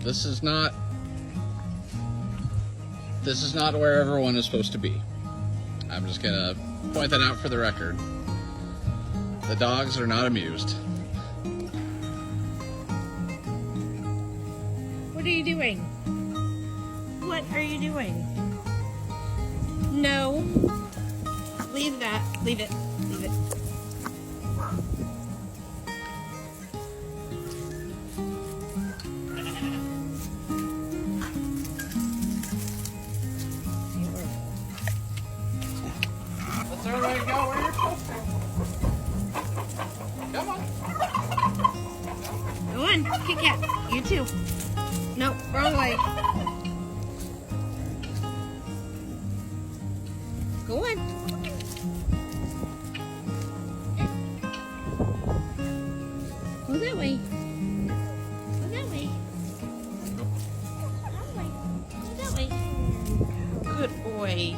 This is not where everyone is supposed to be. I'm just gonna point that out for the record. The dogs are not amused. What are you doing? What are you doing? No. Leave that. Leave it. Leave it. Let's everybody go where you're supposed to. Come on. Go on. Kit Kat. You too. No, wrong way. Go on. Go that way. Go that way. Go that way. Go that way. Good boy.